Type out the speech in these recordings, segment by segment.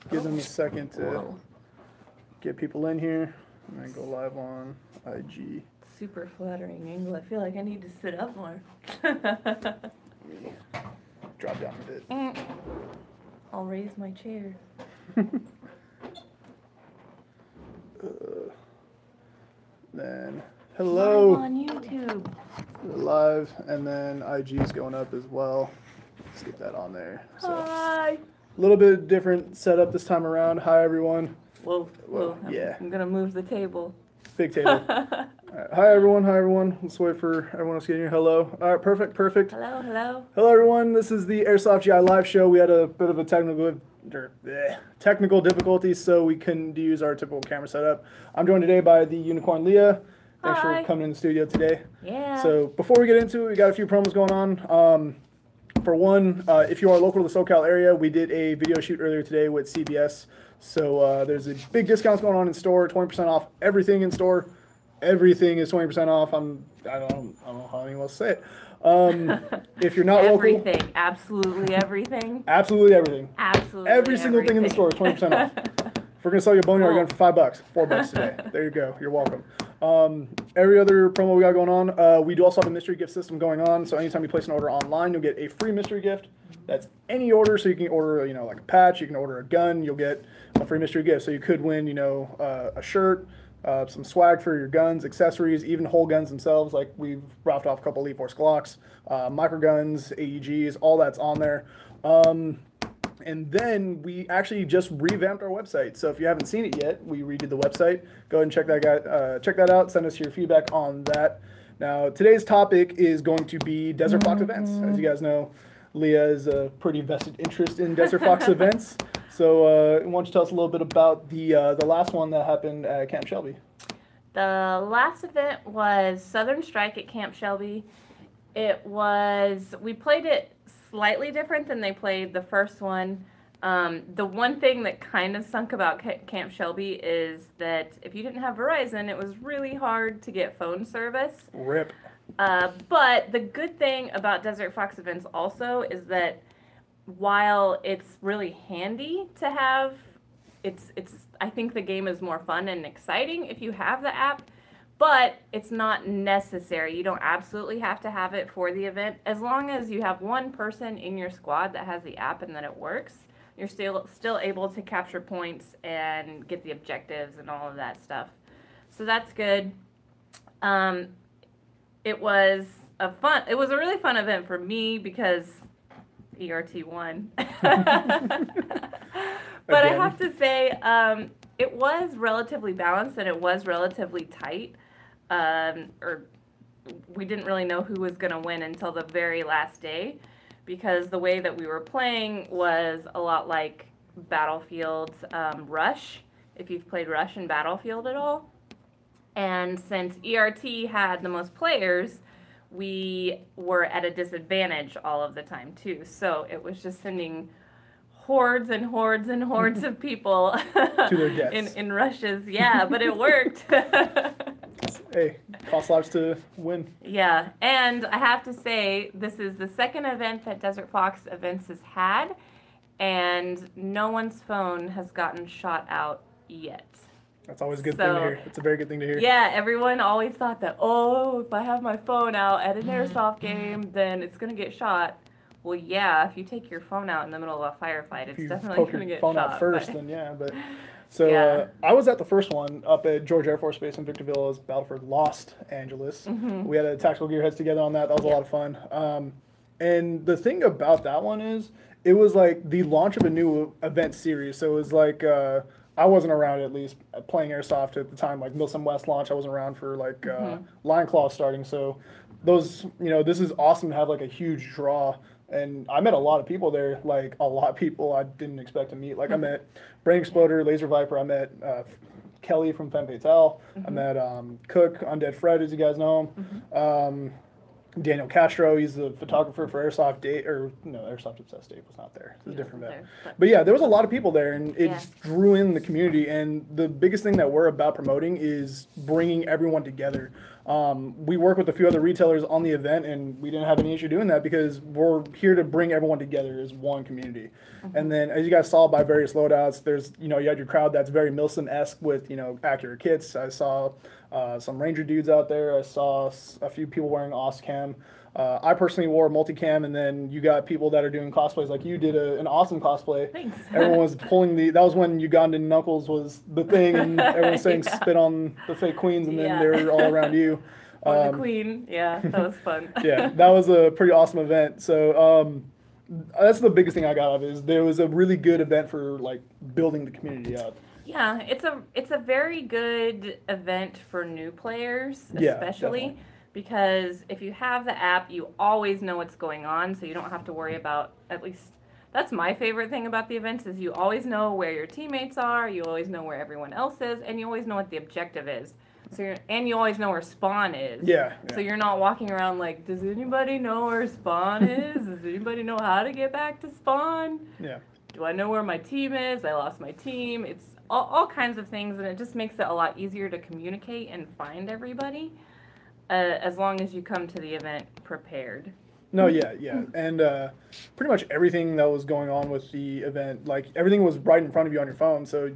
Give them a second to get people in here. And then go live on IG. Super flattering angle. I feel like I need to sit up more. Drop down a bit. I'll raise my chair. Then hello. Live on YouTube. Live, and then IG is going up as well. Let's get that on there. So, Hi. a little bit different setup this time around. Hi everyone. Whoa. Yeah. I'm gonna move the table. Big table. All right. Hi everyone. Let's wait for everyone else to get here. Hello. All right, perfect. Hello. Hello everyone. This is the Airsoft GI live show. We had a bit of a technical difficulties, so we couldn't use our typical camera setup. I'm joined today by the unicorn Leah. Thanks Hi. for coming in the studio today. Yeah. So before we get into it, we got a few promos going on. For one, if you are local to the SoCal area, we did a video shoot earlier today with CBS. So there's a big discounts going on in store, 20% off everything in store. Everything is 20% off. I don't know how anyone else say it. If you're not everything. local, Absolutely everything. Absolutely everything. Absolutely Every single thing in the store is 20% off. If we're gonna sell you a boneyard gun for $5, $4 today. There you go. You're welcome. Every other promo we got going on, we do also have a mystery gift system going on. So anytime you place an order online, you'll get a free mystery gift. That's any order. So you can order, like a patch. You can order a gun. You'll get a free mystery gift. So you could win, a shirt, some swag for your guns, accessories, even whole guns themselves. Like we've raffled off a couple Elite Force Glocks, micro guns, AEGs, all that's on there. And then we actually just revamped our website. So if you haven't seen it yet, we redid the website. Go ahead and check that out. Send us your feedback on that. Now, today's topic is going to be Desert Fox events. As you guys know, Leah is a pretty vested interest in Desert Fox events. So why don't you tell us a little bit about the last one that happened at Camp Shelby? The last event was Southern Strike at Camp Shelby. We played it slightly different than they played the first one. The one thing that kind of sunk about Camp Shelby is that if you didn't have Verizon, it was really hard to get phone service. RIP. But the good thing about Desert Fox events also is that while it's really handy to have, I think the game is more fun and exciting if you have the app. But it's not necessary. You don't absolutely have to have it for the event. As long as you have one person in your squad that has the app and that it works, you're still able to capture points and get the objectives and all of that stuff. So that's good. It was a really fun event for me because ERT won. But I have to say, it was relatively balanced and it was relatively tight. We didn't really know who was going to win until the very last day, because the way that we were playing was a lot like Battlefield's Rush, if you've played Rush and Battlefield at all. And since ERT had the most players, we were at a disadvantage all of the time too. So it was just sending hordes and hordes and hordes of people to their deaths in rushes. Yeah, but it worked. Hey, cost lives to win. Yeah, and I have to say, this is the second event that Desert Fox Events has had, and no one's phone has gotten shot out yet. That's always a good thing to hear. It's a very good thing to hear. Yeah, everyone always thought that, if I have my phone out at an Airsoft game, then it's going to get shot. Well, yeah, if you take your phone out in the middle of a firefight, it's definitely going to get shot. If you poke your phone out first, then yeah. But so I was at the first one up at George Air Force Base in Victorville as Battleford Los Angeles. Mm-hmm. We had a tactical gearheads together on that. That was a lot of fun. And the thing about that one is it was like the launch of a new event series. So it was like I wasn't around at least playing Airsoft at the time, like Milsom West launch. I wasn't around for like Lion Claw starting. So those, this is awesome to have like a huge draw. And I met a lot of people there, like a lot of people I didn't expect to meet. Like I met Brain Exploder, Laser Viper, I met Kelly from Femme Fatale, I met Cook, Undead Fred, as you guys know him. Daniel Castro, he's the photographer for Airsoft Airsoft Obsessed Dave was not there. It's a different event. But yeah, there was a lot of people there, and it drew in the community. And the biggest thing that we're about promoting is bringing everyone together. We work with a few other retailers on the event, and we didn't have any issue doing that because we're here to bring everyone together as one community. And then, as you guys saw by various loadouts, there's, you had your crowd that's very Milsim-esque with, accurate kits. I saw some Ranger dudes out there. I saw a few people wearing OSCAM. I personally wore multicam, and then you got people that are doing cosplays like you did an awesome cosplay. Thanks. Everyone was pulling that was when Ugandan Knuckles was the thing, and everyone was saying spit on the fake queens, and then they were all around you. Or the queen, yeah, that was fun. Yeah, that was a pretty awesome event. So that's the biggest thing I got out of it, is there was a really good event for like building the community up. Yeah, it's a very good event for new players, especially. Yeah, because if you have the app, you always know what's going on, so you don't have to worry about, at least that's my favorite thing about the events, is you always know where your teammates are, you always know where everyone else is, and you always know what the objective is. And you always know where spawn is. Yeah. So you're not walking around like, does anybody know where spawn is? Does anybody know how to get back to spawn? Yeah. Do I know where my team is? I lost my team. It's all kinds of things, and it just makes it a lot easier to communicate and find everybody. As long as you come to the event prepared. No, yeah. And pretty much everything that was going on with the event, like everything was right in front of you on your phone, so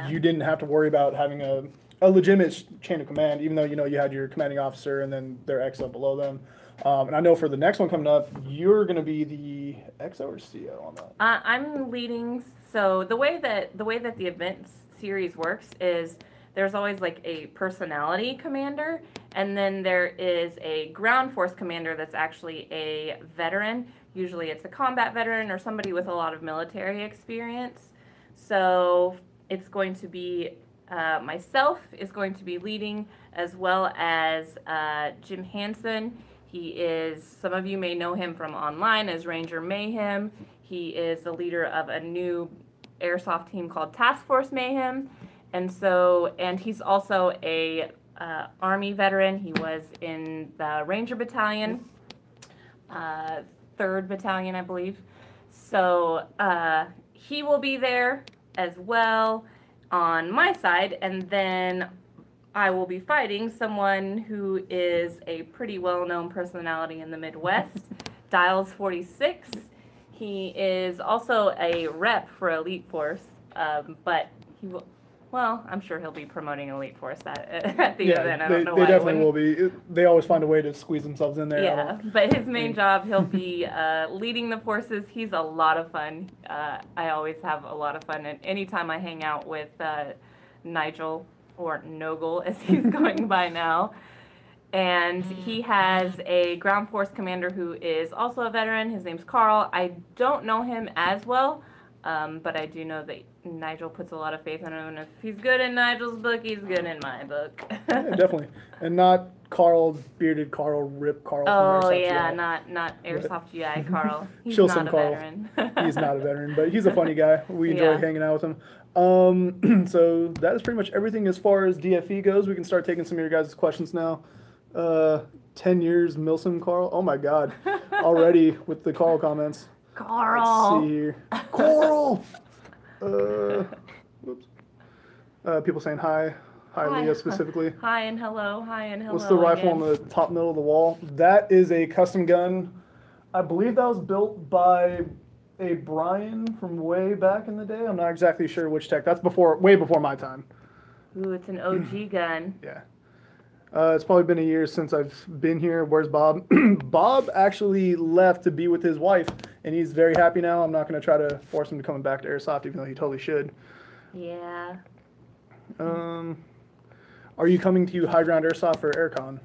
you didn't have to worry about having a legitimate chain of command, even though, you had your commanding officer and then their XO below them. And I know for the next one coming up, you're going to be the XO or CO on that? I'm leading, so the way that the event series works is there's always like a personality commander, and then there is a ground force commander that's actually a veteran. Usually it's a combat veteran or somebody with a lot of military experience. So it's going to be myself is going to be leading, as well as Jim Hansen. He is, some of you may know him from online as Ranger Mayhem. He is the leader of a new Airsoft team called Task Force Mayhem. And he's also a Army veteran. He was in the Ranger Battalion, 3rd Battalion, I believe. So he will be there as well on my side, and then I will be fighting someone who is a pretty well-known personality in the Midwest, Dials 46. He is also a rep for Elite Force, but he will... Well, I'm sure he'll be promoting Elite Force at the event. I don't know why. They definitely will be. They always find a way to squeeze themselves in there. Yeah, but his main job, he'll be leading the forces. He's a lot of fun. I always have a lot of fun. And anytime I hang out with Nigel, or Nogel as he's going by now, and he has a ground force commander who is also a veteran. His name's Carl. I don't know him as well, but I do know that Nigel puts a lot of faith in him, and if he's good in Nigel's book, he's good in my book. Yeah, definitely. And not Carl, bearded Carl, Rip Carl from Airsoft yeah, GI. not Airsoft GI Carl. He's Chill not a Carl. veteran. He's not a veteran, but he's a funny guy. We enjoy hanging out with him. So that is pretty much everything as far as DFE goes. We can start taking some of your guys' questions now. 10 years, Milsim Carl. Oh my God. Already with the Carl comments. Carl. Let's see here. Carl! Whoops. People saying hi. Hi, Leah specifically. Hi and hello. Hi and hello. What's the rifle on the top middle of the wall? That is a custom gun. I believe that was built by a Brian from way back in the day. I'm not exactly sure which tech. That's way before my time. Ooh, it's an OG gun. Yeah. It's probably been a year since I've been here. Where's Bob? Bob actually left to be with his wife, and he's very happy now. I'm not going to try to force him to come back to Airsoft, even though he totally should. Yeah. Are you coming to High Ground Airsoft for AirCon? I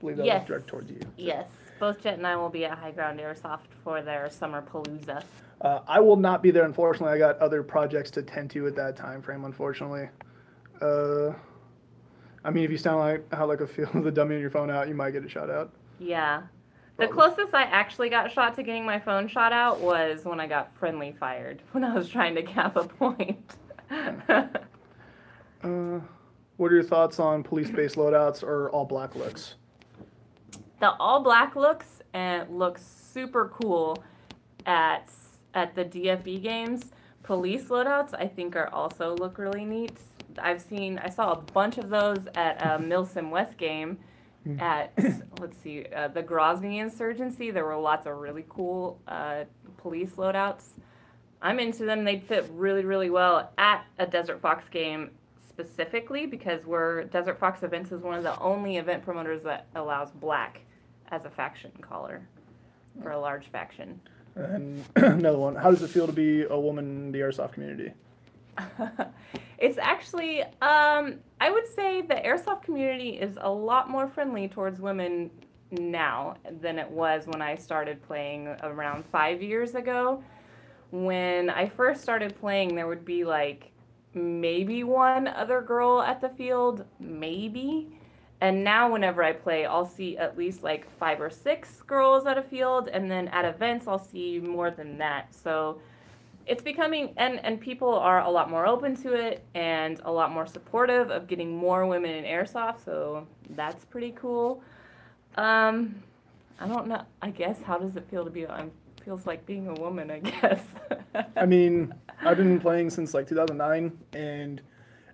believe that was directed towards you. So. Yes. Both Jet and I will be at High Ground Airsoft for their summer palooza. I will not be there, unfortunately. I got other projects to tend to at that time frame, unfortunately. I mean, if you sound like a feel the dummy on your phone out, you might get a shot out. Yeah. The closest I actually got shot to getting my phone shot out was when I got friendly fired, when I was trying to cap a point. What are your thoughts on police-based loadouts or all-black looks? The all-black looks super cool at the DFE games. Police loadouts, I think, also look really neat. I saw a bunch of those at a Milsim West game, at, let's see, the Grozny Insurgency. There were lots of really cool police loadouts. I'm into them. They'd fit really, really well at a Desert Fox game specifically because Desert Fox Events is one of the only event promoters that allows black as a faction color for a large faction. And another one, how does it feel to be a woman in the Airsoft community? It's actually, I would say the Airsoft community is a lot more friendly towards women now than it was when I started playing around 5 years ago. When I first started playing, there would be like maybe one other girl at the field, maybe. And now whenever I play, I'll see at least like 5 or 6 girls at a field, and then at events I'll see more than that. So it's becoming, and people are a lot more open to it and a lot more supportive of getting more women in Airsoft, so that's pretty cool. I don't know, I guess, how does it feel to be, feels like being a woman, I guess. I mean, I've been playing since like 2009, and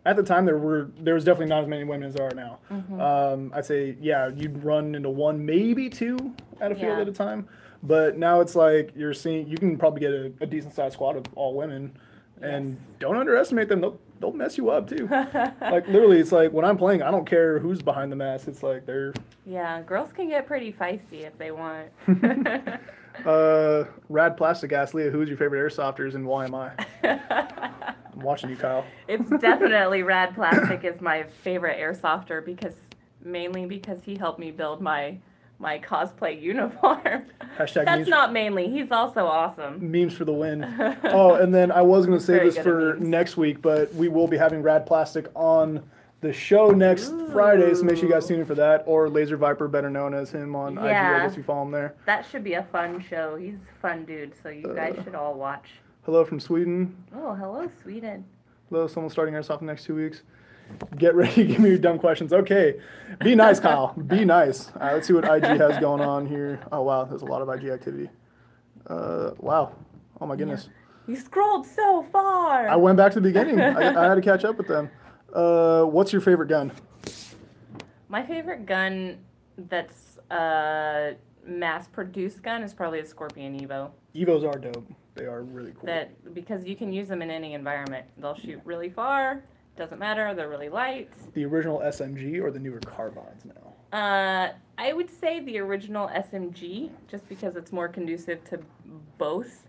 at the time there was definitely not as many women as there are now. Mm-hmm. I'd say, yeah, you'd run into 1, maybe 2 at a field at a time. But now it's like you can probably get a decent sized squad of all women, and don't underestimate them. They'll mess you up too. Like literally, it's like when I'm playing, I don't care who's behind the mask. It's like they're. Yeah, girls can get pretty feisty if they want. Rad Plastic asks Leah, who's your favorite airsofters and why am I? I'm watching you, Kyle. It's definitely Rad Plastic is my favorite airsofter mainly because he helped me build my cosplay uniform. Hashtag That's memes. Not mainly. He's also awesome. Memes for the win. Oh, and then I was going to say this for next week, but we will be having Rad Plastic on the show next Friday, so make sure you guys tune in for that. Or Laser Viper, better known as him on IG, I guess you follow him there. That should be a fun show. He's a fun dude, so you guys should all watch. Hello from Sweden. Oh, hello, Sweden. Hello, someone starting Airsoft in the next 2 weeks. Get ready, give me your dumb questions. Okay, be nice, Kyle. Be nice. All right, let's see what IG has going on here. Oh, wow, there's a lot of IG activity. Wow. Oh, my goodness. Yeah. You scrolled so far. I went back to the beginning. I had to catch up with them. What's your favorite gun? My favorite gun that's mass-produced gun is probably a Scorpion Evo. Evos are dope. They are really cool. Because you can use them in any environment. They'll shoot really far. Doesn't matter. They're really light. The original SMG or the newer carbines now? I would say the original SMG, just because it's more conducive to both.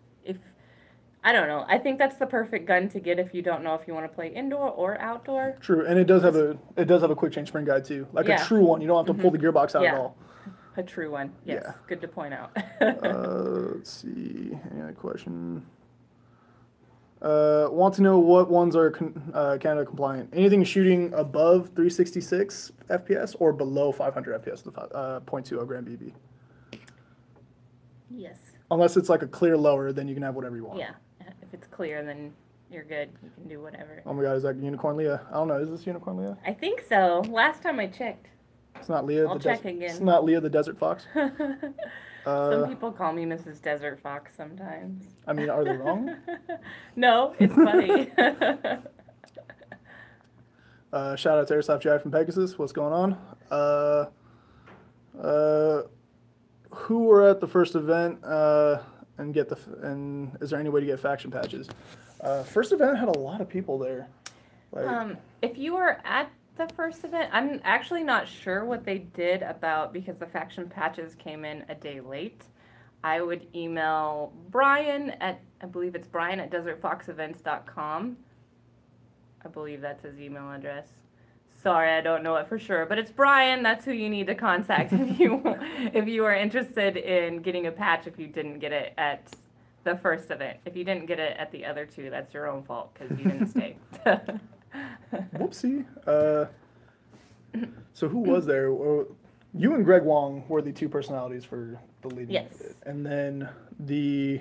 I don't know. I think that's the perfect gun to get if you don't know if you want to play indoor or outdoor. True, and it does have a quick change spring guide too, like a true one. You don't have to pull the gearbox out at all. A true one. Yes. Yeah. Good to point out. Let's see. Any other question? Want to know what ones are Canada compliant? Anything shooting above 366 FPS or below 500 FPS with .20 gram BB. Yes. Unless it's like a clear lower, then you can have whatever you want. Yeah. If it's clear, then you're good. You can do whatever. Oh my God, is that Unicorn Leah? I don't know. Is this Unicorn Leah? I think so. Last time I checked. It's not Leah. I'll check again. It's not Leah the Desert Fox. Some people call me Mrs. Desert Fox sometimes. I mean, are they wrong? No, it's funny. Shout out to Airsoft Jai from Pegasus. What's going on? Who were at the first event and is there any way to get faction patches? First event had a lot of people there. If you were at the first event, I'm actually not sure what they did because the faction patches came in a day late. I would email Brian I believe it's Brian at desertfoxevents.com. I believe that's his email address. Sorry, I don't know it for sure, but it's Brian. That's who you need to contact if you are interested in getting a patch if you didn't get it at the first event. If you didn't get it at the other two, that's your own fault because you didn't stay. Whoopsie. So who was there? You and Greg Wong were the two personalities for the leading. Yes. And then the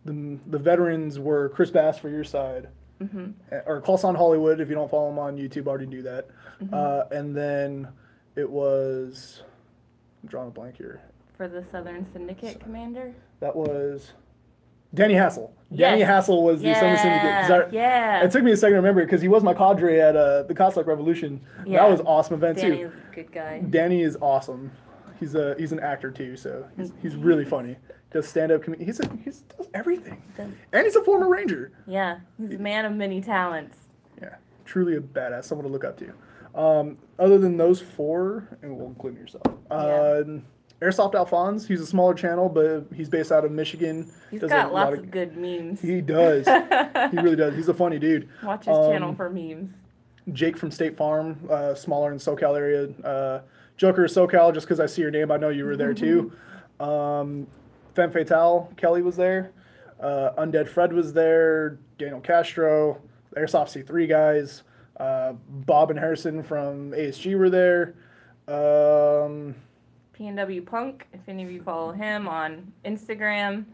veterans were Chris Bass for your side. Mm-hmm. Or Callson Hollywood, if you don't follow him on YouTube, already do that. Mm-hmm. And then it was, I'm drawing a blank here. For the Southern Syndicate commander? That was Danny Hassel. Danny Yes. Hassel was the Summer Syndicate. 'Cause Yeah. It took me a second to remember because he was my cadre at the Cossack Revolution. Yeah. That was an awesome event Danny's too. a good guy. Danny is awesome. He's an actor too, so he's really funny. Does stand up comedy. He does everything. And he's a former Ranger. Yeah. He's a man of many talents. Yeah, truly a badass, someone to look up to. Other than those four, and we'll include yourself. Airsoft Alphonse, he's a smaller channel, but he's based out of Michigan. He's got lots of good memes. He does. He really does. He's a funny dude. Watch his channel for memes. Jake from State Farm, smaller in SoCal area. Joker is SoCal, just because I see your name, I know you were there too. Femme Fatale, Kelly was there. Undead Fred was there. Daniel Castro, Airsoft C3 guys. Bob and Harrison from ASG were there. P&W Punk, if any of you follow him on Instagram,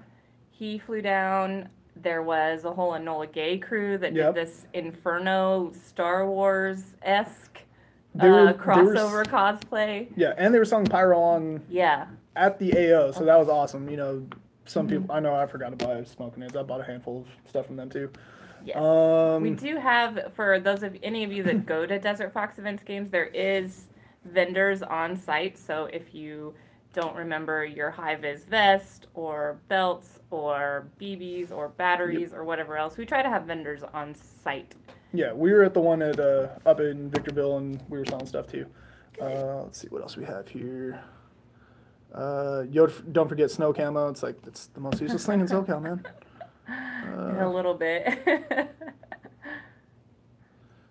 he flew down. There was a whole Enola Gay crew that did this Inferno Star Wars-esque crossover cosplay. Yeah, and they were selling pyro on Yeah. at the AO, so that was awesome. You know, some people, I know I forgot to buy smoking nades. I bought a handful of stuff from them too. Yes. We do have, for those of any of you that go to Desert Fox Events games, there is vendors on site. So if you don't remember your high-vis vest or belts or BBs or batteries or whatever else, we try to have vendors on site. Yeah, we were at the one at up in Victorville, and we were selling stuff too. Let's see what else we have here. Don't forget snow camo. It's like it's the most useless thing in SoCal, man. A little bit. Let's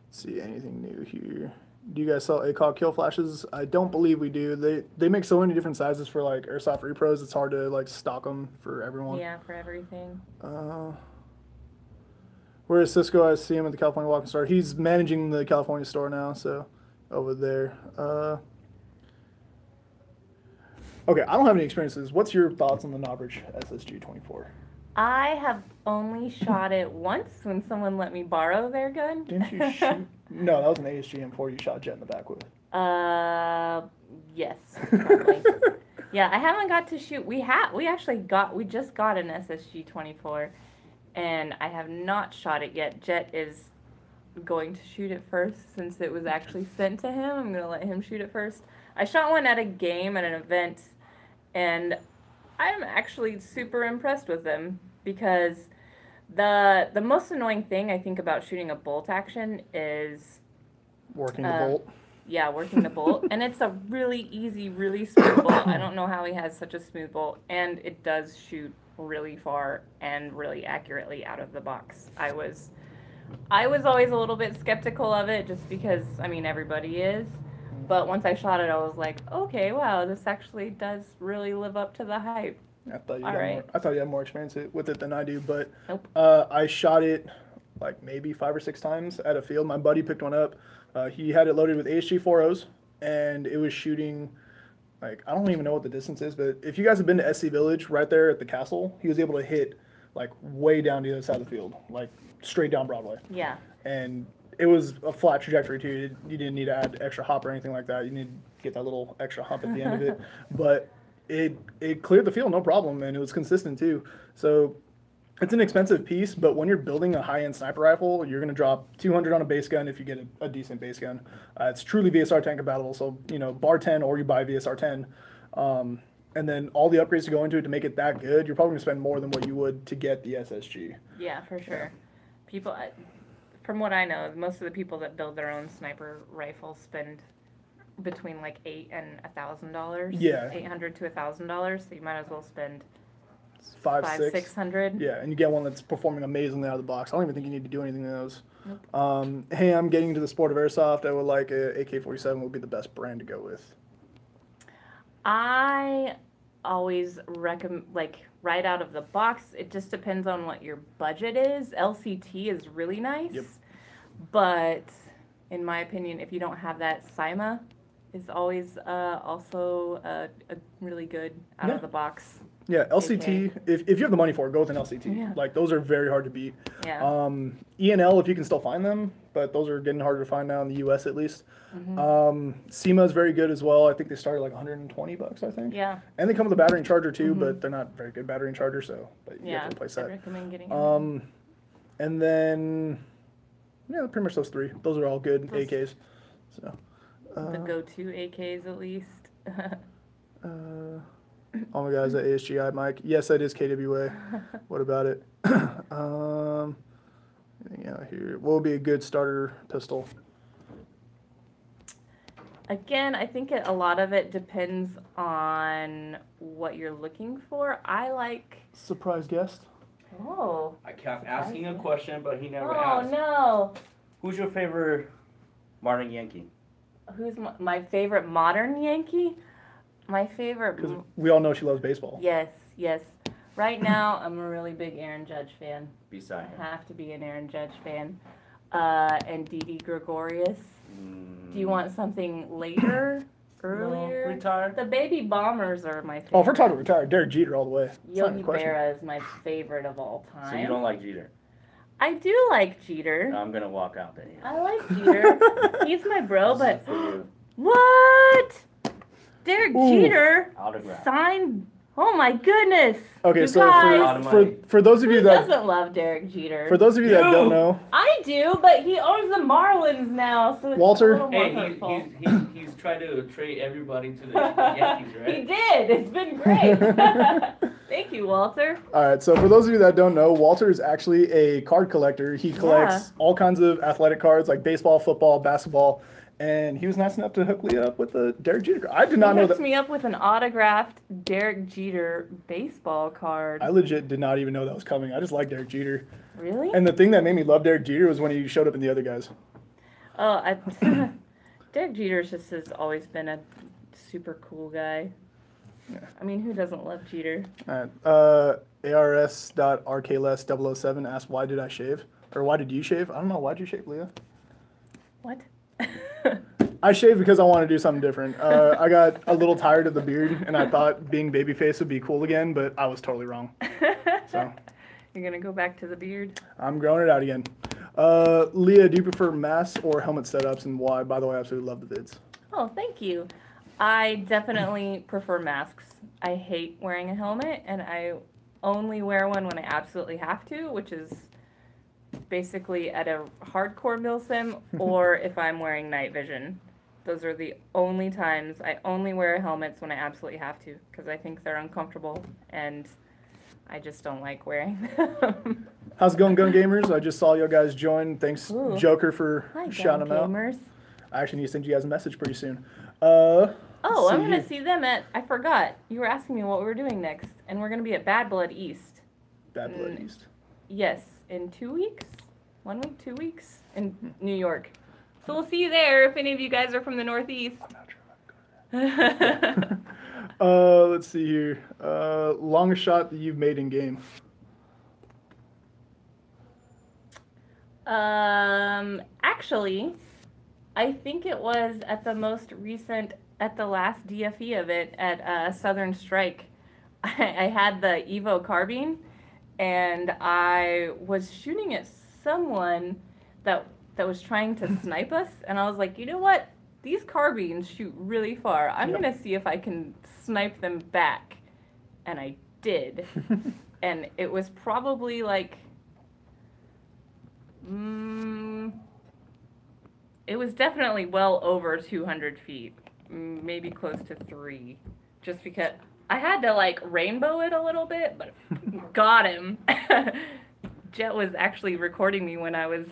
see anything new here. Do you guys sell ACOG kill flashes? I don't believe we do. They make so many different sizes for like Airsoft repros. It's hard to like stock them for everyone. Yeah, for everything. Where is Cisco? I see him at the California Walking Store. He's managing the California store now, so over there. Okay, I don't have any experiences. What's your thoughts on the Knobridge SSG-24? I have only shot it once when someone let me borrow their gun. Didn't you shoot? No, that was an ASG M4 you shot Jet in the back with. Yes, probably. Yeah, I haven't got to shoot. We just got an SSG-24, and I have not shot it yet. Jet is going to shoot it first since it was actually sent to him. I'm going to let him shoot it first. I shot one at a game, at an event, and I'm actually super impressed with them because the most annoying thing I think about shooting a bolt action is working the bolt. Yeah, working the bolt. And it's a really easy, really smooth bolt. I don't know how he has such a smooth bolt, and it does shoot really far and really accurately out of the box. I was always a little bit skeptical of it just because, I mean, everybody is. But once I shot it, I was like, okay, wow, this actually does really live up to the hype. I thought you had more experience with it than I do, but Nope. I shot it like maybe 5 or 6 times at a field. My buddy picked one up. He had it loaded with ASG-4Os, and it was shooting, like, I don't even know what the distance is, but if you guys have been to SC Village, right there at the castle, he was able to hit, like, way down the other side of the field, like, straight down Broadway. Yeah. And it was a flat trajectory, too. You didn't need to add extra hop or anything like that. You need to get that little extra hump at the end of it. But it cleared the field, no problem, and it was consistent, too. So it's an expensive piece, but when you're building a high-end sniper rifle, you're going to drop $200 on a base gun if you get a decent base gun. It's truly VSR 10 compatible, so, you know, bar 10 or you buy VSR 10. And then all the upgrades to go into it to make it that good, you're probably going to spend more than what you would to get the SSG. Yeah, for sure. People, from what I know, most of the people that build their own sniper rifles spend between like $800 and $1,000. Yeah. $800 to $1,000. So you might as well spend $500, $600. Yeah, and you get one that's performing amazingly out of the box. I don't even think you need to do anything to those. Nope. Hey, I'm getting into the sport of airsoft. I would like a AK-47 would be the best brand to go with. I always recommend, like, right out of the box, it just depends on what your budget is. LCT is really nice. Yep. But in my opinion, if you don't have that, Cyma is always also a really good out of the box. Yeah, LCT. If you have the money for it, go with an LCT. Yeah. Like those are very hard to beat. Yeah. ENL if you can still find them, but those are getting harder to find now in the U.S. at least. SEMA is very good as well. I think they start at like $120, I think. Yeah. And they come with a battery and charger too, but they're not very good battery and charger, so but you have to replace I that. recommend getting And then yeah, pretty much those three. Those are all good AKs. So the go-to AKs at least. Oh my God, is that ASGI mic? Yes, that is KWA. What about it? Anything out here? What would be a good starter pistol? Again, I think a lot of it depends on what you're looking for. I like... Surprise guest. Oh. I kept asking a question, but he never asked. Oh, no. Who's your favorite modern Yankee? Who's my favorite modern Yankee? My favorite... Because we all know she loves baseball. Yes, yes. Right now, I'm a really big Aaron Judge fan. Beside I have to be an Aaron Judge fan. And Didi Gregorius. Do you want something later? Earlier? No, retired. The Baby Bombers are my favorite. Oh, if we're talking retired, Derek Jeter all the way. Yogi Berra is my favorite of all time. So you don't like Jeter? I do like Jeter. I'm going to walk out there. I like Jeter. He's my bro, but... What? Derek Jeter Autograph. signed... Oh my goodness! Okay, you so guys, for those of you who that doesn't love Derek Jeter? For those of you that don't know, I do, but he owns the Marlins now, so it's Walter. a little more Hey, hurtful. he's tried to trade everybody to the Yankees, right? He did. It's been great. Thank you, Walter. All right, so for those of you that don't know, Walter is actually a card collector. He collects all kinds of athletic cards like baseball, football, basketball, and he was nice enough to hook Leah up with the Derek Jeter. I did not know that. He hooked me up with an autographed Derek Jeter baseball card. I legit did not even know that was coming. I just like Derek Jeter. Really? And the thing that made me love Derek Jeter was when he showed up in the other guys. Oh, Derek Jeter just has always been a super cool guy. Yeah. I mean, who doesn't love Jeter? All right. ARS.RKLess007 asked, why did I shave? Or why did you shave? I don't know. Why'd you shave, Leah? What? I shaved because I want to do something different. I got a little tired of the beard, and I thought being babyface would be cool again, but I was totally wrong. So you're going to go back to the beard? I'm growing it out again. Leah, do you prefer masks or helmet setups, and why? By the way, I absolutely love the vids. Oh, thank you. I definitely prefer masks. I hate wearing a helmet, and I only wear one when I absolutely have to, which is basically at a hardcore milsim or if I'm wearing night vision. Those are the only times. I only wear helmets when I absolutely have to because I think they're uncomfortable and I just don't like wearing them. How's it going, Gun Gamers? I just saw you guys join. Thanks, Joker, for shouting them out. I actually need to send you guys a message pretty soon. I'm going to see them at, I forgot. You were asking me what we were doing next, and we're going to be at Bad Blood East. Bad Blood East. Yes, in 2 weeks? 1 week, 2 weeks? In New York. So we'll see you there if any of you guys are from the Northeast. I'm not sure if I'm going to let's see here. Longest shot that you've made in game. Actually, I think it was at the most recent, at the last DFE event at Southern Strike. I had the Evo carbine, and I was shooting at someone that was trying to snipe us, and I was like, you know what? These carbines shoot really far. I'm going to see if I can snipe them back. And I did. And it was probably like, it was definitely well over 200 feet, maybe close to 3, just because I had to like rainbow it a little bit, but got him. Jet was actually recording me when I was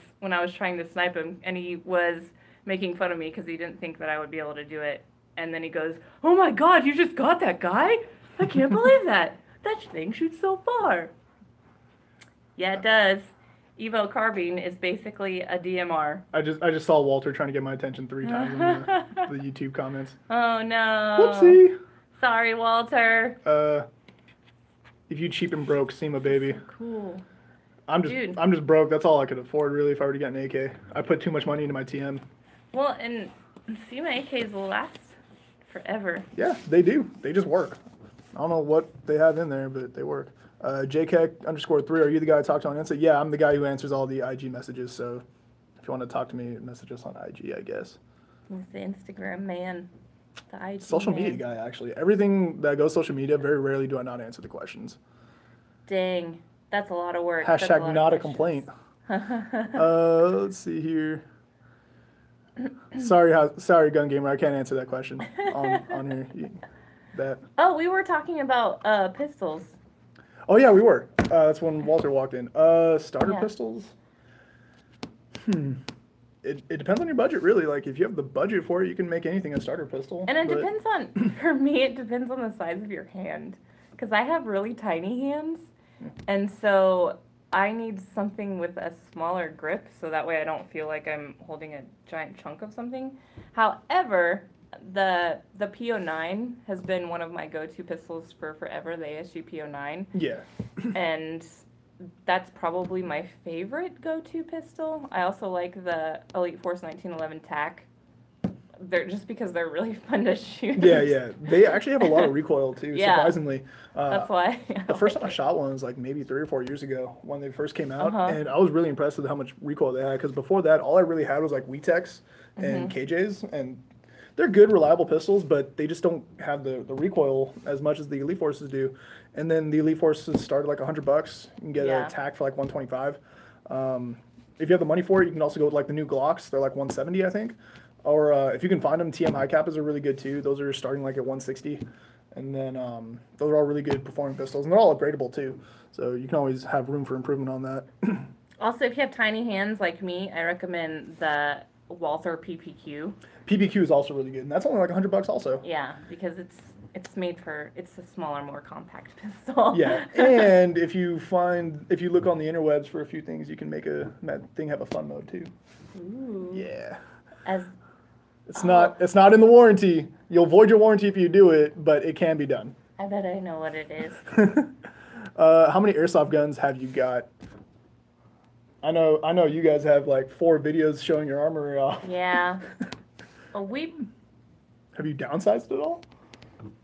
trying to snipe him, and he was making fun of me because he didn't think that I would be able to do it. And then he goes, "Oh my God, you just got that guy! I can't believe that! That thing shoots so far." Yeah, it does. Evo carbine is basically a DMR. I just saw Walter trying to get my attention 3 times in the YouTube comments. Oh no. Whoopsie. Sorry, Walter. If you cheap and broke, SEMA baby. Cool. I'm just broke. That's all I could afford really if I were to get an AK. I put too much money into my TM. Well, and SEMA AKs will last forever. Yeah, they do. They just work. I don't know what they have in there, but they work. JKEC_3, are you the guy I talked to on Insta? Yeah, I'm the guy who answers all the IG messages, so if you want to talk to me, message us on IG, I guess. He's the Instagram man, the IG Social man. media guy, actually. Everything that goes social media, very rarely do I not answer the questions. Dang, that's a lot of work. That's Hashtag not a questions. complaint. Let's see here. Sorry, Gun Gamer, I can't answer that question on here. Oh, we were talking about pistols. Oh yeah, we were. That's when Walter walked in. Starter pistols. It depends on your budget, really. Like, if you have the budget for it, you can make anything a starter pistol. And it depends on, for me, it depends on the size of your hand. Because I have really tiny hands, and so I need something with a smaller grip, so that way I don't feel like I'm holding a giant chunk of something. However, the PO9 has been one of my go-to pistols for forever, the ASG PO9. Yeah. And that's probably my favorite go-to pistol. I also like the Elite Force 1911 TAC. They're just because they're really fun to shoot. Yeah. They actually have a lot of recoil too, surprisingly. That's why. The first time I shot one was like maybe 3 or 4 years ago when they first came out, and I was really impressed with how much recoil they had, because before that, all I really had was like WeTechs and KJs, and they're good, reliable pistols, but they just don't have the recoil as much as the Elite Forces do. And then the Elite Forces start at like $100. You can get a TAC for like 125. If you have the money for it, you can also go with like the new Glocks. They're like 170, I think. Or if you can find them, TM High Kappas are really good too. Those are starting like at 160. And then those are all really good performing pistols. And they're all upgradable too. So you can always have room for improvement on that. Also, if you have tiny hands like me, I recommend the Walther PPQ. PPQ is also really good. And that's only like $100 also. Yeah, because it's a smaller, more compact pistol. Yeah. And if you look on the interwebs for a few things, you can make that thing have a fun mode too. Ooh. Yeah. It's not in the warranty. You'll void your warranty if you do it, but it can be done. I bet I know what it is. How many airsoft guns have you got? I know you guys have like 4 videos showing your armory off. Yeah. Have you downsized at all?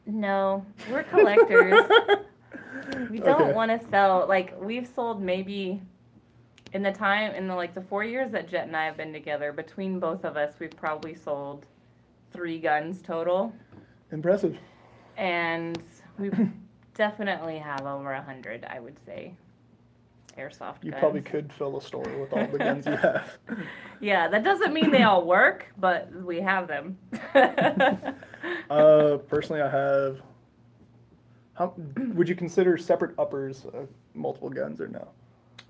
No, we're collectors. We don't want to sell. Like, we've sold maybe in the 4 years that Jet and I have been together, between both of us, we've probably sold 3 guns total. Impressive. And we definitely have over 100, I would say, airsoft guns. You probably could fill a store with all the guns you have. Yeah, that doesn't mean they all work, but we have them. Personally, I have. Would you consider separate uppers multiple guns or no?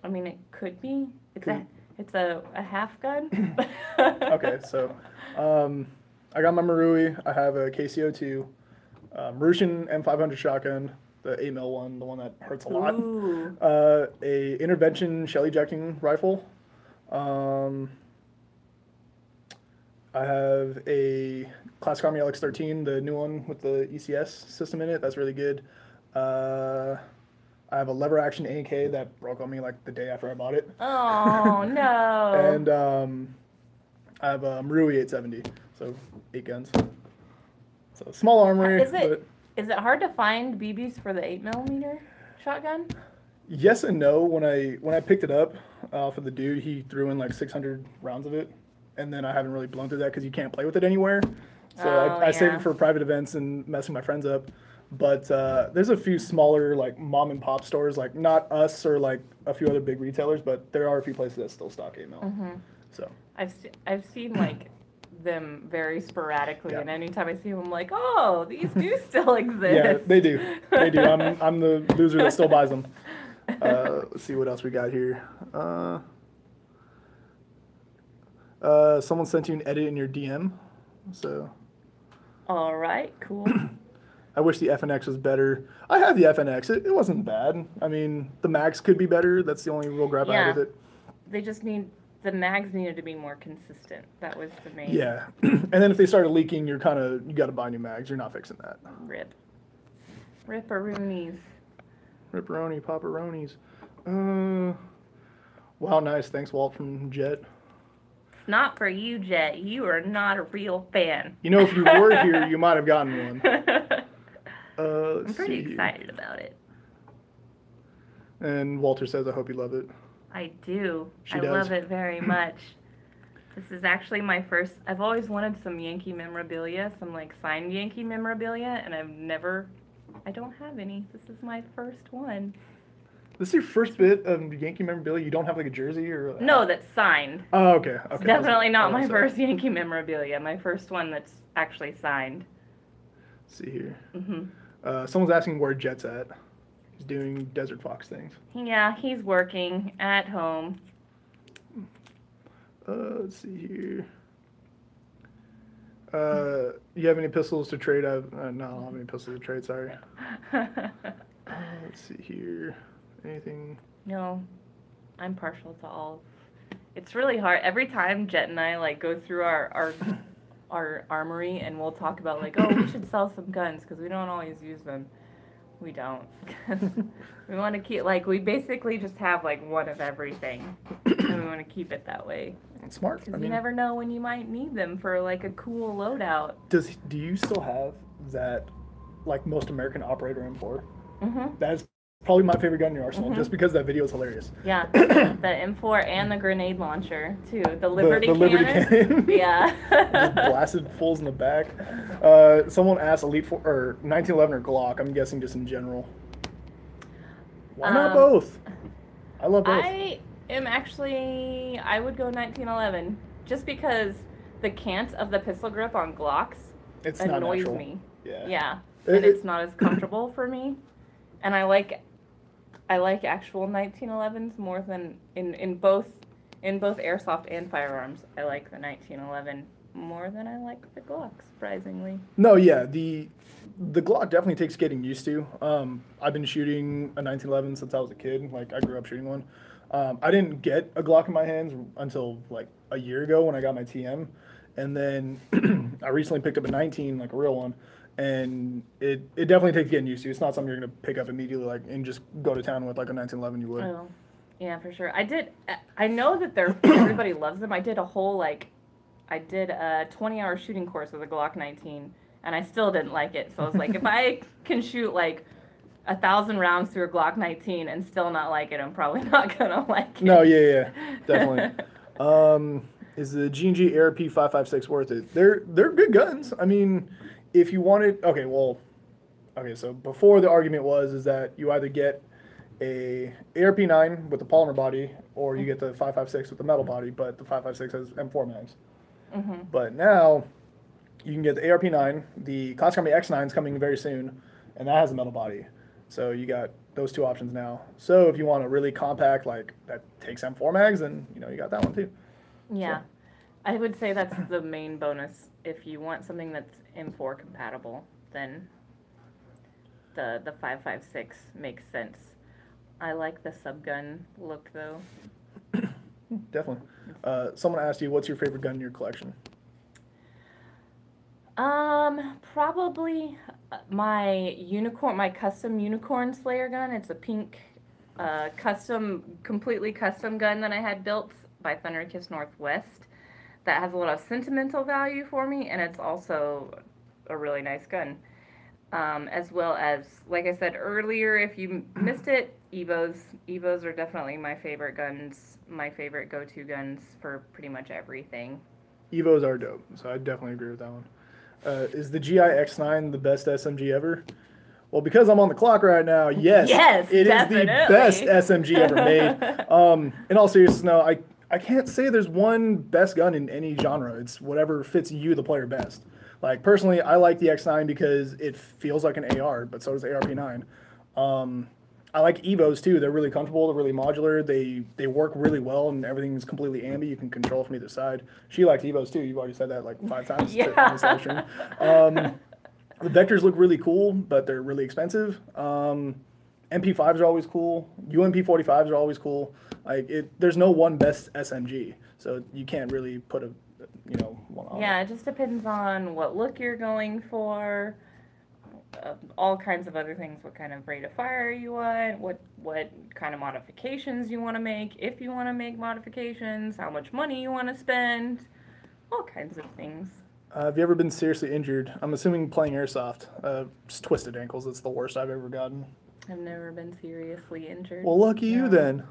I mean, it could be. It's a half gun. Okay, so I got my Marui. I have a KCO2, Marusian M500 shotgun, the 8mm one, the one that hurts a lot. Ooh. A intervention shell ejecting rifle. I have a Classic Army LX13, the new one with the ECS system in it. That's really good. I have a lever action AK that broke on me like the day after I bought it. Oh, no. And I have a Marui 870, so 8 guns. So small armory. Is it hard to find BBs for the 8mm shotgun? Yes and no. When I picked it up for the dude, he threw in like 600 rounds of it, and then I haven't really blown through that because you can't play with it anywhere. So I save it for private events and messing my friends up. But there's a few smaller like mom and pop stores, like not us or like a few other big retailers, but there are a few places that still stock 8mm. Mm-hmm. So I've seen like them very sporadically, and anytime I see them, I'm like, oh, these do still exist. Yeah, they do. They do. I'm the loser that still buys them. Let's see what else we got here. Someone sent you an edit in your DM, so. All right, cool. I wish the FNX was better. I had the FNX. It wasn't bad. I mean, the mags could be better. That's the only real gripe I had with it. They just the mags needed to be more consistent. That was the main. Yeah. And then if they started leaking, you got to buy new mags. You're not fixing that. Ripperoonies. Ripperoni, popperonis. Wow, nice. Thanks, Walt from Jet. It's not for you, Jet. You are not a real fan. You know, if you were here, you might have gotten one. Let's I'm pretty see here. excited about it. And Walter says, I hope you love it. I do. She I does. love it very much. This is actually my first. I've always wanted some Yankee memorabilia, some like signed Yankee memorabilia, and I don't have any. This is my first one. This is your first bit of Yankee memorabilia? You don't have like a jersey or? No, that's signed. Oh, okay. It's Okay. definitely not my sorry. first Yankee memorabilia. My first one that's actually signed. Let's see here. Mhm. Someone's asking where Jet's at. He's doing Desert Fox things. Yeah, he's working at home. Let's see here. You have any pistols to trade? No, I don't have any pistols to trade. Sorry. Let's see here. Anything? No, I'm partial to all. It's really hard. Every time Jet and I like go through our armory and we'll talk about like, oh, we should sell some guns because we don't always use them. We don't. We want to keep like we basically just have like one of everything, and we want to keep it that way. It's smart. Because you never know when you might need them for like a cool loadout. Do you still have that like most American operator M4? Mhm. That's probably my favorite gun in your arsenal, just because that video is hilarious. Yeah, the M4 and the grenade launcher too. The Liberty the Liberty cannon. cannon. Yeah. Just blasted fools in the back. Someone asked Elite 4 or 1911 or Glock. I'm guessing just in general. Why not both? I love both. I would go 1911 just because the cant of the pistol grip on Glocks It's not annoys natural. me. Yeah. Yeah, and it's not as comfortable for me. And I like actual 1911s more than in both airsoft and firearms. I like the 1911 more than I like the Glock, surprisingly. No, yeah, the Glock definitely takes getting used to. I've been shooting a 1911 since I was a kid. Like I grew up shooting one. I didn't get a Glock in my hands until like a year ago when I got my TM, and then I recently picked up a 19, like a real one. And it definitely takes getting used to. It's not something you're gonna pick up immediately, like and just go to town with like a 1911 you would. Oh, yeah, for sure. I know that everybody loves them. I did a 20-hour shooting course with a Glock 19, and I still didn't like it. So I was like, if I can shoot like 1,000 rounds through a Glock 19 and still not like it, I'm probably not gonna like it. No, yeah, definitely. Is the G&G ARP 5.56 worth it? They're good guns. I mean, if you wanted, so before the argument is that you either get a ARP9 with the polymer body or you get the 5.56 with the metal body, but the 5.56 has M4 mags. Mm-hmm. But now you can get the ARP9, the Classic Army X9 is coming very soon, and that has a metal body. So you got those two options now. So if you want a really compact, like that takes M4 mags, then you got that one too. Yeah, so. I would say that's the main bonus. If you want something that's M4 compatible, then the 5.56 makes sense. I like the subgun look though. Definitely. Someone asked you, what's your favorite gun in your collection? Probably my custom unicorn slayer gun. It's a pink, completely custom gun that I had built by Thunderkiss Northwest. That has a lot of sentimental value for me, and it's also a really nice gun. As well as, like I said earlier, if you missed it, Evos. Evos are definitely my favorite guns, my favorite go-to guns for pretty much everything. Evos are dope, so I definitely agree with that one. Is the GI X9 the best SMG ever? Well, because I'm on the clock right now, yes, it definitely is the best SMG ever made. In all seriousness, no, I can't say there's one best gun in any genre. It's whatever fits you, the player, best. Like, personally, I like the X9 because it feels like an AR, but so does the ARP9. I like Evos, too. They're really comfortable. They're really modular. They work really well, and everything's completely ambi. You can control from either side. She likes Evos, too. You've already said that, like, 5 times on this live stream. The Vectors look really cool, but they're really expensive. MP5s are always cool. UMP45s are always cool. Like, there's no one best SMG, so you can't really put one on. Yeah, it just depends on what look you're going for, all kinds of other things. What kind of rate of fire you want, what kind of modifications you want to make, if you want to make modifications, how much money you want to spend, all kinds of things. Have you ever been seriously injured? I'm assuming playing Airsoft. Just twisted ankles. It's the worst I've ever gotten. I've never been seriously injured. Well, lucky you then.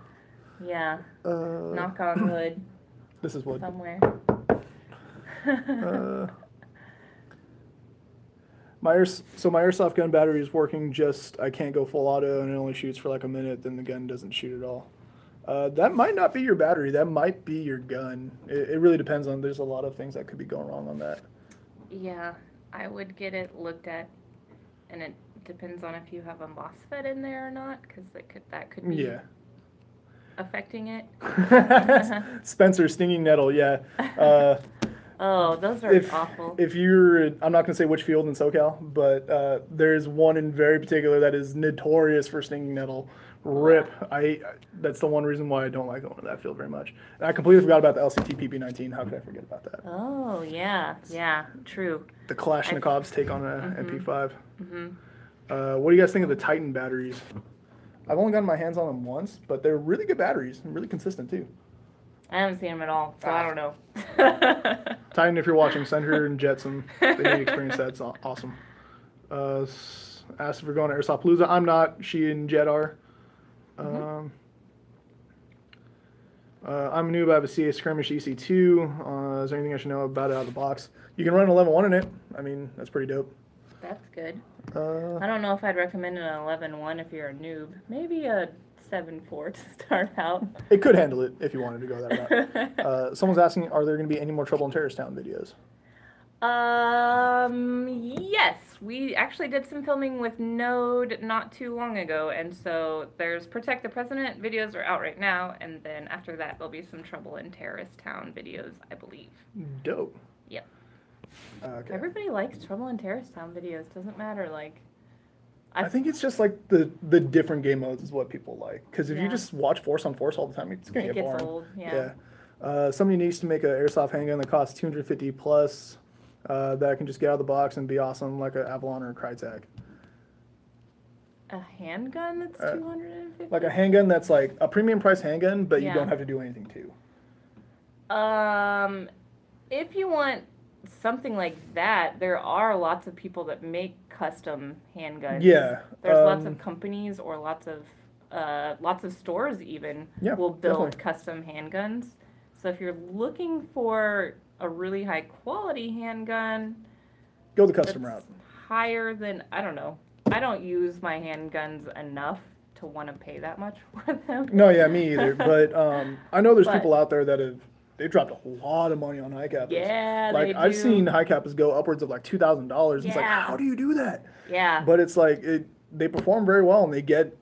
Yeah. Knock on wood. This is wood. Somewhere. My Airsoft gun battery is working, just I can't go full auto and it only shoots for like a minute, then the gun doesn't shoot at all. That might not be your battery, that might be your gun. It really depends on, there's a lot of things that could be going wrong on that. Yeah, I would get it looked at, and it depends on if you have a MOSFET in there or not, because that could be affecting it. Spencer, stinging nettle, yeah. Oh, those are awful. If you're, I'm not going to say which field in SoCal, but there's one in very particular that is notorious for stinging nettle. Rip. That's the one reason why I don't like going to that field very much. And I completely forgot about the LCT PP19. How could I forget about that? Oh, yeah. Yeah, true. The Kalashnikov's take on a MP5. Mm-hmm. What do you guys think of the Titan batteries? I've only gotten my hands on them once, but they're really good batteries and really consistent too. I haven't seen them at all, so I don't know. Titan, if you're watching, send her and Jet some. They need to experience that. It's awesome. Asked if we're going to Airsoft Palooza. I'm not. She and Jet are. I'm a noob. I have a CA Skirmish EC2. Is there anything I should know about it out of the box? You can run 11.1 in it. I mean, that's pretty dope. That's good. I don't know if I'd recommend an 11.1 if you're a noob. Maybe a 7.4 to start out. It could handle it if you wanted to go that route. Someone's asking, are there going to be any more Trouble in Terrorist Town videos? Yes. We actually did some filming with Node not too long ago, and so there's Protect the President videos are out right now, and then after that there'll be some Trouble in Terrorist Town videos, I believe. Dope. Yep. Okay. Everybody likes Trouble in Terrorist Town videos. Doesn't matter, like. I think it's just like the different game modes is what people like. Because if you just watch Force on Force all the time, it's going to get boring. It gets old, yeah. Somebody needs to make an Airsoft handgun that costs $250 plus that can just get out of the box and be awesome, like an Avalon or a Crytek. A handgun that's $250? Like a handgun that's like a premium price handgun, but you don't have to do anything to. If you want something like that, there are lots of people that make custom handguns. Yeah. There's lots of companies or lots of stores even will build custom handguns. So if you're looking for a really high quality handgun, go the custom route. Higher than, I don't know. I don't use my handguns enough to want to pay that much for them. No, yeah, me either. But I know there's people out there that they've dropped a lot of money on high cappers. Yeah, like they do. I've seen high cappers go upwards of like $2,000. Yeah. It's like, how do you do that? Yeah. But it's like they perform very well and they get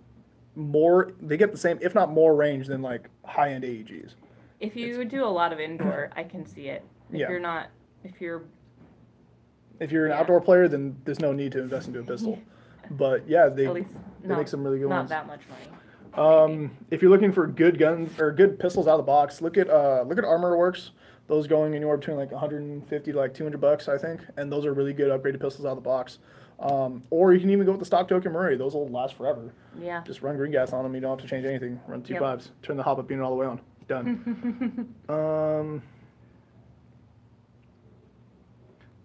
the same, if not more, range than like high-end AEGs. If you do a lot of indoor, I can see it. If you're an outdoor player, then there's no need to invest into a pistol. But yeah, they make some really good ones. Not that much money. If you're looking for good guns or good pistols out of the box, look at Armory Works. Those going anywhere between like $150 to like $200, I think, and those are really good upgraded pistols out of the box. Or you can even go with the stock token Murray. Those will last forever. Yeah. Just run green gas on them. You don't have to change anything. Run 2.5s. Turn the hop-up unit all the way on. Done.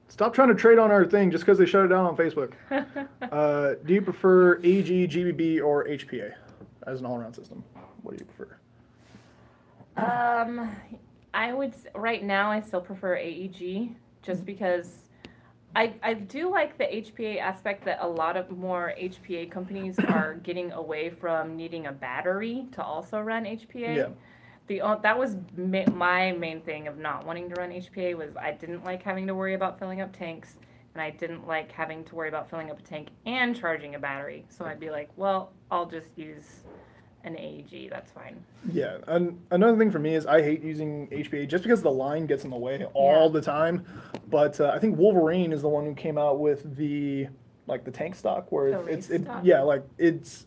Stop trying to trade on our thing just because they shut it down on Facebook. Do you prefer AG, GBB, or HPA as an all-around system? What do you prefer? Right now I still prefer AEG just because I do like the HPA aspect that a lot of more HPA companies are getting away from needing a battery to also run HPA. Yeah. That was my main thing of not wanting to run HPA was I didn't like having to worry about filling up tanks, and I didn't like having to worry about filling up a tank and charging a battery. So I'd be like, well, I'll just use an AEG. That's fine. Yeah, and another thing for me is I hate using HPA just because the line gets in the way all the time. But I think Wolverine is the one who came out with the tank stock where it's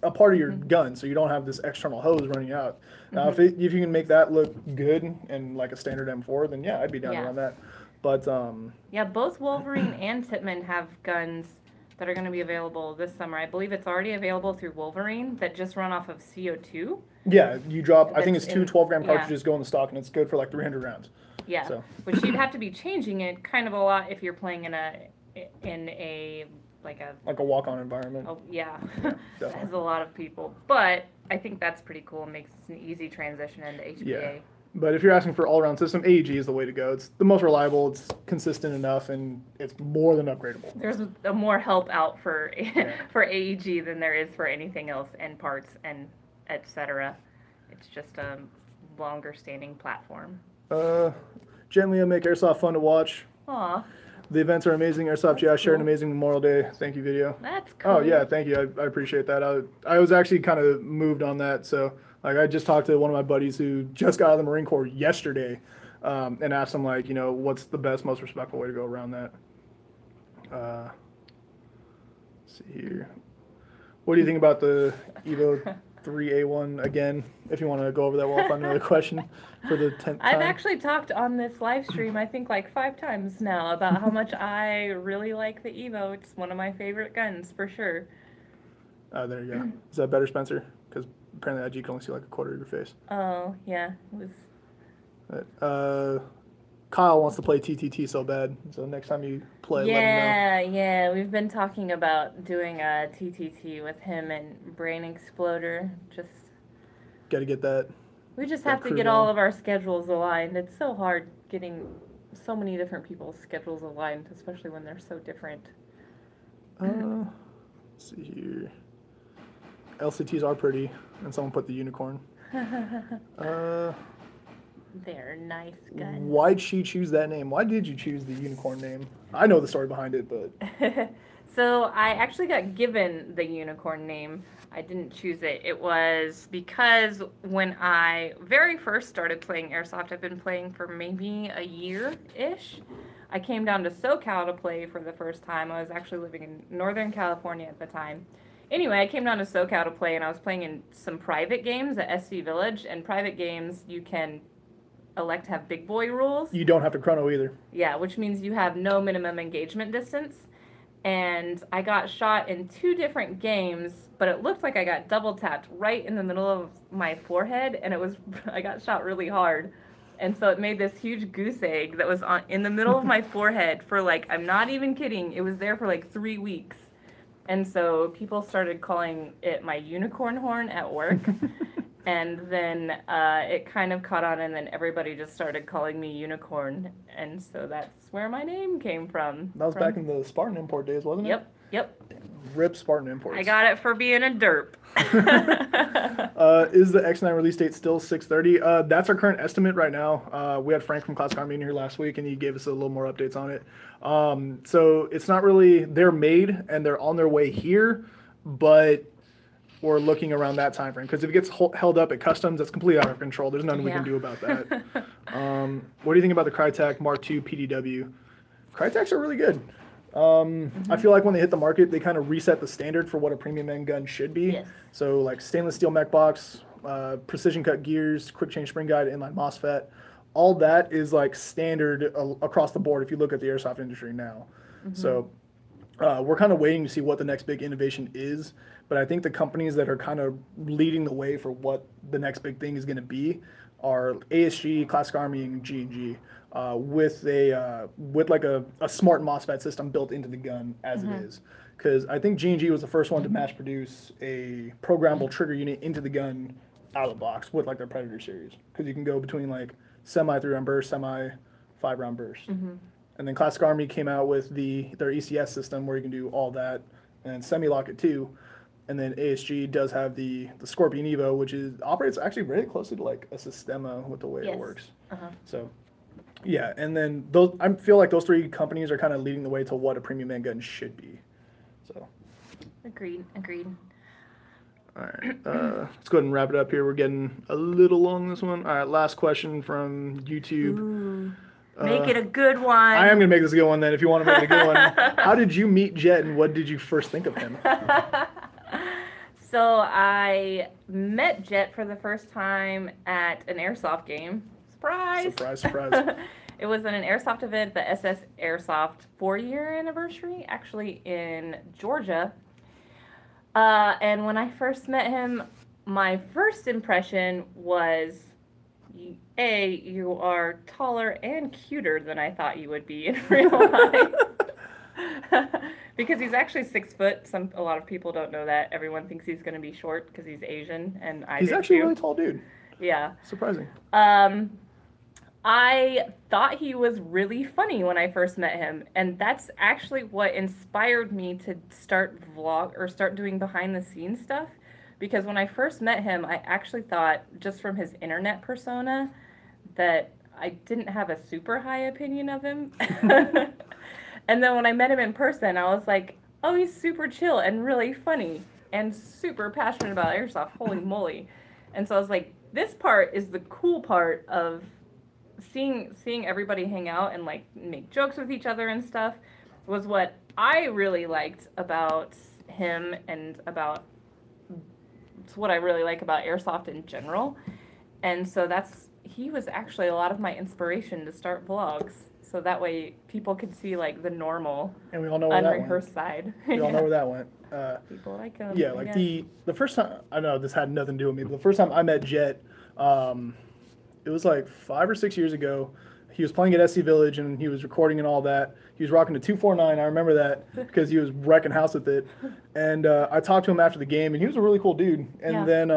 a part of your gun, so you don't have this external hose running out. Now, if you can make that look good and like a standard M4, then yeah, I'd be down to run that. But both Wolverine and Tippmann have guns that are going to be available this summer. I believe it's already available through Wolverine that just run off of CO2. Yeah, you drop. I think That's it's two in- 12-gram yeah. cartridges go in the stock, and it's good for like 300 rounds. Yeah, So. which you'd have to be changing it kind of a lot if you're playing in a like a walk-on environment. oh yeah, Yeah, that has a lot of people. But I think that's pretty cool and makes an easy transition into HPA. Yeah. But if you're asking for all-around system, AEG is the way to go. It's the most reliable. It's consistent enough, and it's more than upgradable. There's a more help out for Yeah. for AEG than there is for anything else, and parts and etc. It's just a longer standing platform. Gently make Airsoft fun to watch. Aw, The events are amazing. Airsoft, yeah, shared an amazing Memorial Day. Thank you video. that's cool. Oh yeah, thank you. I appreciate that. I was actually kind of moved on that. So like I just talked to one of my buddies who just got out of the Marine Corps yesterday, and asked him like, what's the best, most respectful way to go around that. Let's see here. What do you think about the Evo 3A1 again? If you want to go over that, we'll find another question for the 10th time. I've actually talked on this live stream, I think like 5 times now, about how much I really like the Evo. It's one of my favorite guns for sure. There you go. Is that better, Spencer? Because apparently IG can only see like a quarter of your face. Oh yeah, it was. Kyle wants to play TTT so bad. So next time you play, let him know. Yeah, we've been talking about doing a TTT with him and Brain Exploder. Got to get that. We just that have to crew get going. all of our schedules aligned. It's so hard getting so many different people's schedules aligned, especially when they're so different. Let's see here. LCTs are pretty, and someone put the unicorn. They're nice guns. Why'd she choose that name? Why did you choose the unicorn name? I know the story behind it, but So I actually got given the unicorn name. I didn't choose it. It was because when I very first started playing Airsoft, I've been playing for maybe a year-ish. I came down to SoCal to play for the first time. I was actually living in Northern California at the time. Anyway, I came down to SoCal to play, and I was playing in some private games at SV Village. And private games, you can elect to have big boy rules. you don't have to chrono either. Yeah, which means you have no minimum engagement distance. And I got shot in 2 different games, but it looked like I got double tapped right in the middle of my forehead, and I got shot really hard. And so it made this huge goose egg that was in the middle of my forehead for like, I'm not even kidding, it was there for like 3 weeks. And so people started calling it my unicorn horn at work. And then it kind of caught on, and then everybody just started calling me Unicorn. And so that's where my name came from. That was back in the Spartan import days, wasn't it? Yep. Rip Spartan imports. I got it for being a derp. Is the X9 release date still 6/30? That's our current estimate right now. We had Frank from Classic Army in here last week, and he gave us a little more updates on it. So it's not really, they're made and they're on their way here, but we're looking around that time frame, because if it gets held up at customs, that's completely out of control. There's nothing we can do about that. What do you think about the Crytek Mark II PDW? Cryteks are really good. I feel like when they hit the market, they kind of reset the standard for what a premium handgun should be. Yes. So like stainless steel mech box, precision cut gears, quick change spring guide, inline MOSFET, all that is like standard across the board if you look at the airsoft industry now. So we're kind of waiting to see what the next big innovation is. But I think the companies that are kind of leading the way for what the next big thing is going to be are ASG, Classic Army, and G&G, with like a smart MOSFET system built into the gun as it is. Because I think G&G was the first one to mass produce a programmable trigger unit into the gun out of the box with like their Predator series. Because you can go between like semi 3-round burst, semi 5-round burst. And then Classic Army came out with their ECS system where you can do all that, and semi-lock it too. And then ASG does have the Scorpion Evo, which operates actually very closely to like a Sistema with the way it works. So, yeah, and then I feel like those 3 companies are kind of leading the way to what a premium handgun should be. So. Agreed. All right, let's go ahead and wrap it up here. We're getting a little long this one. All right, last question from YouTube. Ooh. Make it a good one. I am going to make this a good one then if you want to make it a good one. How did you meet Jet, and what did you first think of him? So I met Jet for the first time at an Airsoft game. Surprise! Surprise. It was at an Airsoft event, the SS Airsoft 4-year anniversary, actually in Georgia. And when I first met him, my first impression was, you are taller and cuter than I thought you would be in real life. Because he's actually 6 foot. A lot of people don't know that. Everyone thinks he's going to be short because he's Asian, and he's actually a really tall dude. Yeah. Surprising. I thought he was really funny when I first met him, and that's actually what inspired me to start doing behind the scenes stuff. Because when I first met him, I actually thought, just from his internet persona, that I didn't have a super high opinion of him. And then when I met him in person, I was like, oh, he's super chill and really funny and super passionate about Airsoft. Holy moly. And so I was like, this part is the cool part of seeing everybody hang out and like make jokes with each other and stuff was what I really liked about him, and it's what I really like about Airsoft in general. And so he was actually a lot of my inspiration to start vlogs, so that way people could see like the normal, and we all know where that unrehearsed side. We all know where that went. People like him. Yeah, like the first time, I know this had nothing to do with me, but the first time I met Jet, it was like 5 or 6 years ago. He was playing at SC Village and he was recording and all that. He was rocking the 249. I remember that because he was wrecking house with it. And I talked to him after the game, and he was a really cool dude. And then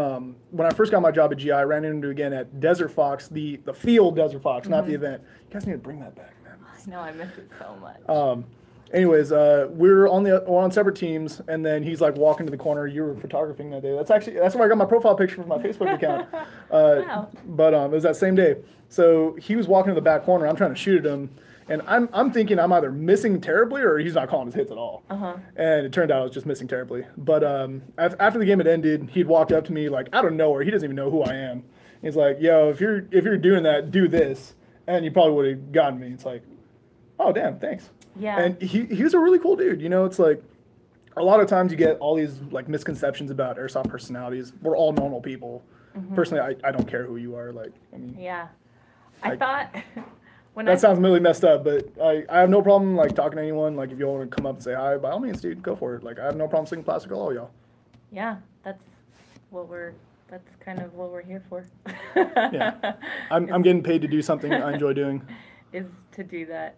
when I first got my job at GI, I ran into him again at Desert Fox, the field Desert Fox, not the event. You guys need to bring that back, man. I know, I miss it so much. Anyways, we're on separate teams, and then he's like walking to the corner. You were photographing that day. That's where I got my profile picture for my Facebook account. Wow. But it was that same day. So he was walking to the back corner. I'm trying to shoot at him, and I'm thinking I'm either missing terribly or he's not calling his hits at all. And it turned out I was just missing terribly. But after the game had ended, he'd walked up to me like out of nowhere. He doesn't even know who I am. He's like, "Yo, if you're doing that, do this," and you probably would have gotten me. It's like, "Oh, damn, thanks." Yeah. And he was a really cool dude. You know, it's like a lot of times you get all these like misconceptions about Airsoft personalities. We're all normal people. Personally, I don't care who you are. Like, I mean. Yeah. I thought when that sounds really messed up, but I have no problem like talking to anyone. Like if you want to come up and say hi, by all means, dude, go for it. Like I have no problem singing Plastic All, y'all. Yeah, that's kind of what we're here for. Yeah. I'm getting paid to do something I enjoy doing. Is to do that.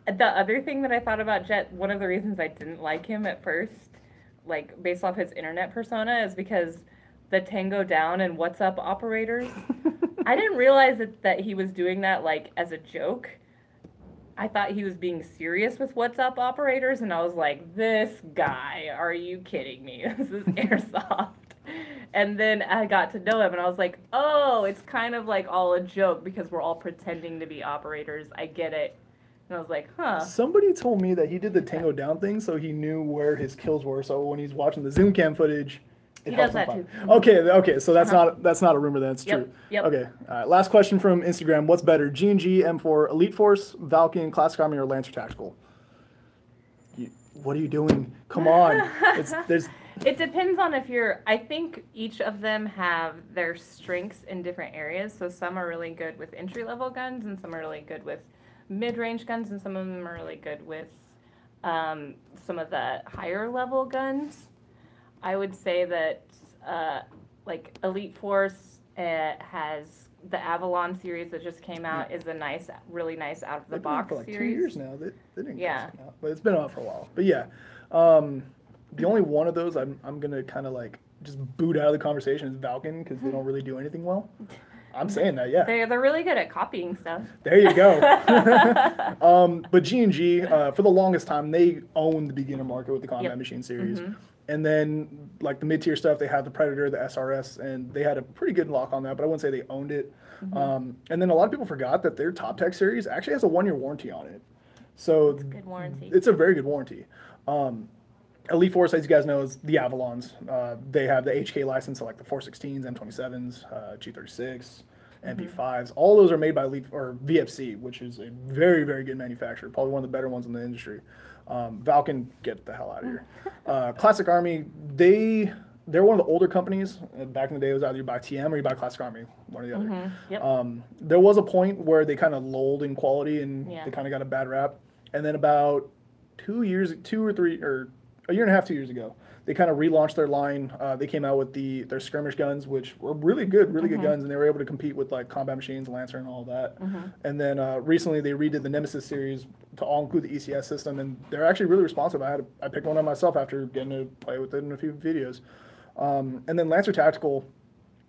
The other thing that I thought about Jet, one of the reasons I didn't like him at first, like based off his internet persona, is because the Tango Down and What's Up operators. I didn't realize that he was doing that like as a joke. I thought he was being serious with What's Up operators, and I was like, this guy, are you kidding me? This is Airsoft. And then I got to know him, and I was like, oh, it's kind of like all a joke because we're all pretending to be operators. I get it. And I was like, huh. Somebody told me that he did the Tango Down thing so he knew where his kills were. So when he's watching the Zoom cam footage, he does that too. Okay. So that's not a rumor. That's true. Yep. Okay. All right. Last question from Instagram. What's better, G&G, M4, Elite Force, Valken, Classic Army, or Lancer Tactical? What are you doing? Come on. It depends on I think each of them have their strengths in different areas. So some are really good with entry-level guns, and some are really good with mid-range guns, and some of them are really good with some of the higher-level guns. I would say that like Elite Force has the Avalon series that just came out is a really nice out-of-the-box for like series. 2 years now. They didn't come out, but it's been out for a while. But yeah. The only one of those I'm going to kind of like just boot out of the conversation is Valken because they don't really do anything well. I'm saying that, yeah. They're really good at copying stuff. There you go. But G&G, for the longest time, they owned the beginner market with the Combat Machine series. And then, like the mid-tier stuff, they had the Predator, the SRS, and they had a pretty good lock on that, but I wouldn't say they owned it. And then a lot of people forgot that their Top Tech series actually has a 1-year warranty on it. So it's a good warranty. It's a very good warranty. Elite Force, as you guys know, is the Avalons. They have the HK license, so like the 416s, M27s, G36, MP5s. All those are made by Elite or VFC, which is a very, very good manufacturer. Probably one of the better ones in the industry. Valken, get the hell out of here. Classic Army, they're one of the older companies. Back in the day, it was either you buy TM or you buy Classic Army, one or the other. There was a point where they kind of lulled in quality and they kind of got a bad rap. And then about a a year and a half, 2 years ago. They kind of relaunched their line. They came out with their skirmish guns, which were really good guns, and they were able to compete with like combat machines, Lancer, and all that. And then recently they redid the Nemesis series to all include the ECS system, and they're actually really responsive. I picked one up myself after getting to play with it in a few videos. And then Lancer Tactical,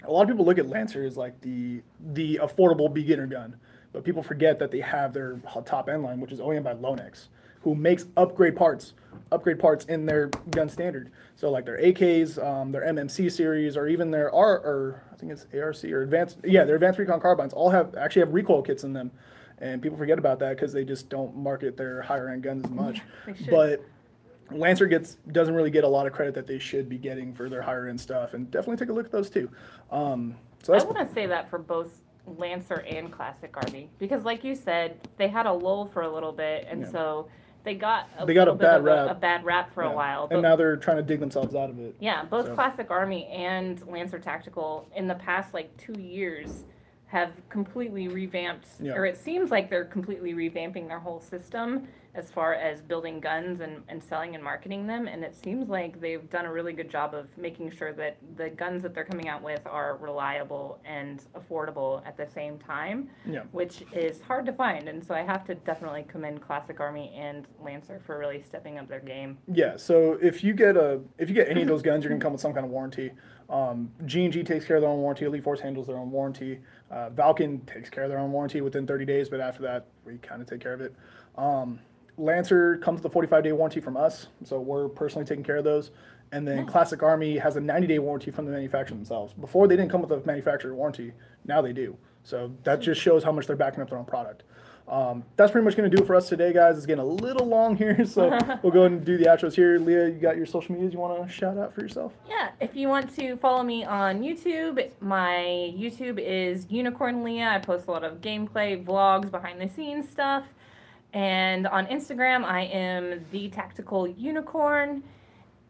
a lot of people look at Lancer as like the affordable beginner gun, but people forget that they have their top end line, which is OEM by Lonex, who makes upgrade parts in their gun standard. So like their AKs, their MMC series, or even their I think it's ARC or their advanced recon carbines all actually have recoil kits in them, and people forget about that because they just don't market their higher end guns as much. But Lancer doesn't really get a lot of credit that they should be getting for their higher end stuff, and definitely take a look at those too. So I want to say that for both Lancer and Classic Army, because like you said, they had a lull for a little bit, and so they got a bad rap for a while. And now they're trying to dig themselves out of it. Yeah, both Classic Army and Lancer Tactical in the past like 2 years have completely revamped, or it seems like they're completely revamping their whole system as far as building guns and selling and marketing them. And it seems like they've done a really good job of making sure that the guns that they're coming out with are reliable and affordable at the same time, which is hard to find. And so I have to definitely commend Classic Army and Lancer for really stepping up their game. Yeah, so if you get any of those guns, you're gonna come with some kind of warranty. G&G takes care of their own warranty. Elite Force handles their own warranty. Valken takes care of their own warranty within 30 days, but after that, we kind of take care of it. Lancer comes with a 45-day warranty from us, so we're personally taking care of those. And then Classic Army has a 90-day warranty from the manufacturer themselves. Before, they didn't come with a manufacturer warranty. Now they do. So that just shows how much they're backing up their own product. That's pretty much going to do it for us today, guys. It's getting a little long here, so we'll go ahead and do the outros here. Leah, you got your social medias you want to shout out for yourself? Yeah, if you want to follow me on YouTube, my YouTube is Unicorn Leah. I post a lot of gameplay, vlogs, behind-the-scenes stuff. And on Instagram, I am The Tactical Unicorn.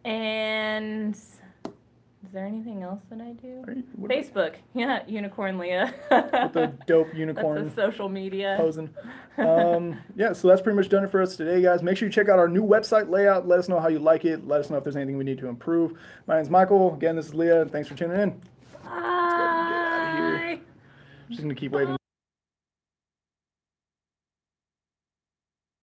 And is there anything else that I do? Facebook, Unicorn Leah. With the dope unicorn. That's a social media. Posing. Yeah, so that's pretty much done it for us today, guys. Make sure you check out our new website layout. Let us know how you like it. Let us know if there's anything we need to improve. My name's Michael. Again, this is Leah. Thanks for tuning in. Bye. Let's go and get out of here. I'm just going to keep waving.